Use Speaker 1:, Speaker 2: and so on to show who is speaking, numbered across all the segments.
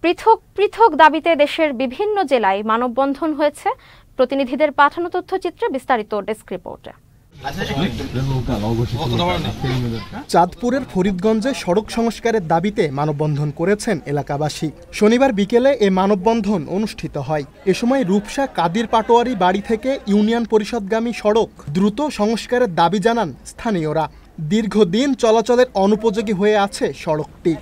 Speaker 1: পৃথক পৃথক দাবিতে দেশের বিভিন্ন জেলায় মানববন্ধন হয়েছে। প্রতিনিধিদের পাঠানো তথ্যচিত্রে বিস্তারিত ডেস্ক রিপোর্টে।
Speaker 2: চাঁদপুরের ফরিদগঞ্জে সড়ক সংস্কারের দাবিতে মানববন্ধন করেছেন এলাকাবাসী। শনিবার বিকেলে এ মানববন্ধন অনুষ্ঠিত হয়। এ সময় রূপসা কাদির পাটোয়ারি বাড়ি থেকে ইউনিয়ন পরিষদগামী সড়ক দ্রুত সংস্কারের দাবি জানান স্থানীয়রা। দীর্ঘদিন চলাচলের অনুপযোগী হয়ে আছে সড়কটি।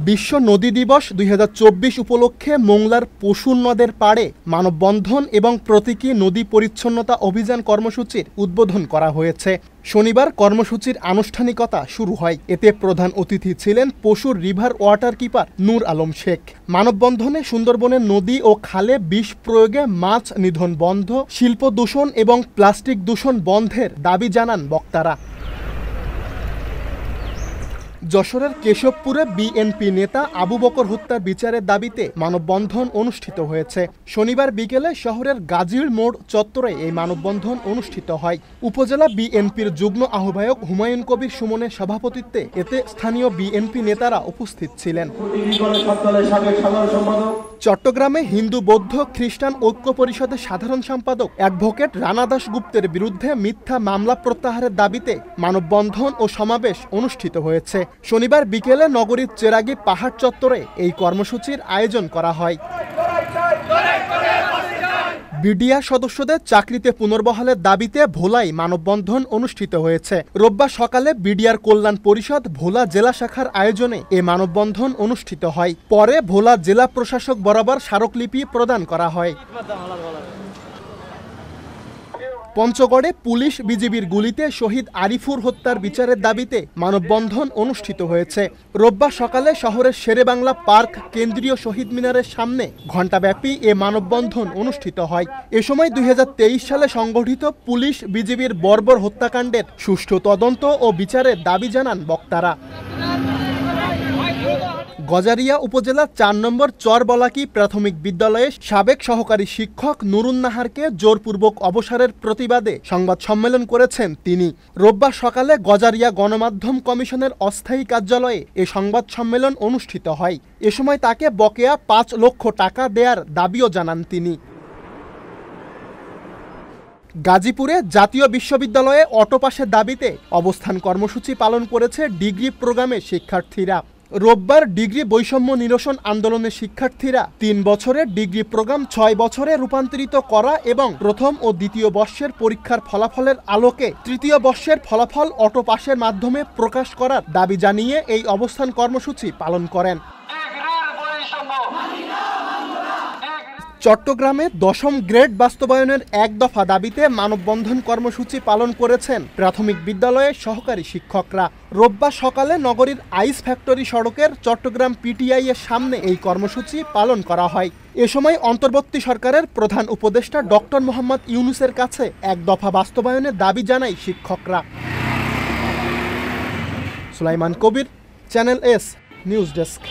Speaker 2: বিশ্ব নদী দিবস 2024 উপলক্ষে মোংলার পশুর নদের পাড়ে মানববন্ধন এবং প্রতীকী নদী পরিচ্ছন্নতা অভিযান কর্মসূচির উদ্বোধন করা হয়েছে। শনিবার কর্মসূচির আনুষ্ঠানিকতা শুরু হয়। এতে প্রধান অতিথি ছিলেন পশুর রিভার ওয়াটার কিপার নূর আলম শেখ। মানববন্ধনে সুন্দরবনের নদী ও খালে বিষ প্রয়োগে মাছ নিধন বন্ধ, শিল্প দূষণ এবং প্লাস্টিক দূষণ বন্ধের দাবি জানান বক্তারা। যশোরের কেশবপুরে বিএনপি নেতা আবু বকর হত্যার বিচারের দাবিতে মানববন্ধন অনুষ্ঠিত হয়েছে। শনিবার বিকেলে শহরের গাজীর মোড় চত্বরে এই মানববন্ধন অনুষ্ঠিত হয়। উপজেলা বিএনপির যুগ্ম আহ্বায়ক হুমায়ুন কবির সুমনের সভাপতিত্বে এতে স্থানীয় বিএনপি নেতারা উপস্থিত ছিলেন। চট্টগ্রামে হিন্দু বৌদ্ধ খ্রিস্টান ঐক্য পরিষদের সাধারণ সম্পাদক অ্যাডভোকেট রানা দাশগুপ্তের বিরুদ্ধে মিথ্যা মামলা প্রত্যাহারের দাবিতে মানববন্ধন ও সমাবেশ অনুষ্ঠিত হয়েছে। শনিবার বিকেলে নগরীর চেরাগী পাহাড় চত্বরে এই কর্মসূচির আয়োজন করা হয়। বিডিআর সদস্যদের চাকরিতে পুনর্বহালের দাবিতে ভোলায় মানববন্ধন অনুষ্ঠিত হয়েছে। রোববার সকালে বিডিআর কল্যাণ পরিষদ ভোলা জেলা শাখার আয়োজনে এ মানববন্ধন অনুষ্ঠিত হয়। পরে ভোলা জেলা প্রশাসক বরাবর স্মারকলিপি প্রদান করা হয়। পঞ্চগড়ে পুলিশ বিজিবির গুলিতে শহীদ আরিফুর হত্যার বিচারের দাবিতে মানববন্ধন অনুষ্ঠিত হয়েছে। রোববার সকালে শহরের শেরেবাংলা পার্ক কেন্দ্রীয় শহীদ মিনারের সামনে ঘণ্টাব্যাপী এ মানববন্ধন অনুষ্ঠিত হয়। এ সময় 2023 সালে সংগঠিত পুলিশ বিজিবির বর্বর হত্যাকাণ্ডের সুষ্ঠু তদন্ত ও বিচারের দাবি জানান বক্তারা। গজারিয়া উপজেলার 4 নম্বর চরবলাকি প্রাথমিক বিদ্যালয়ের সাবেক সহকারী শিক্ষক নুরুন নাহারকে জোরপূর্বক অবসরের প্রতিবাদে সংবাদ সম্মেলন করেছেন তিনি। রোববার সকালে গজারিয়া গণমাধ্যম কমিশনের অস্থায়ী কার্যালয়ে এ সংবাদ সম্মেলন অনুষ্ঠিত হয়। এ সময় তাকে বকেয়া 5 লক্ষ টাকা দেওয়ার দাবিও জানান তিনি। গাজীপুরে জাতীয় বিশ্ববিদ্যালয়ে অটোপাসের দাবিতে অবস্থান কর্মসূচি পালন করেছে ডিগ্রি প্রোগ্রামের শিক্ষার্থীরা। রোববার ডিগ্রি বৈষম্য নিরসন আন্দোলনের শিক্ষার্থীরা 3 বছরের ডিগ্রি প্রোগ্রাম 6 বছরে রূপান্তরিত করা এবং প্রথম ও দ্বিতীয় বর্ষের পরীক্ষার ফলাফলের আলোকে তৃতীয় বর্ষের ফলাফল অটোপাসের মাধ্যমে প্রকাশ করার দাবি জানিয়ে এই অবস্থান কর্মসূচি পালন করেন। চট্টগ্রামে 10ম গ্রেড বাস্তবায়নের 1 দফা দাবিতে মানববন্ধন কর্মসূচি পালন করেছেন প্রাথমিক বিদ্যালয়ের সহকারী শিক্ষকরা। রোববার সকালে নগরীর আইস ফ্যাক্টরি সড়কের চট্টগ্রাম পিটিআই এর সামনে এই কর্মসূচি পালন করা হয়। এ সময় অন্তর্বর্তী সরকারের প্রধান উপদেষ্টা ডক্টর মোহাম্মদ ইউনূসের কাছে 1 দফা বাস্তবায়নের দাবি জানায় শিক্ষকরা। সুলাইমান কবির, চ্যানেল এস নিউজ ডেস্ক।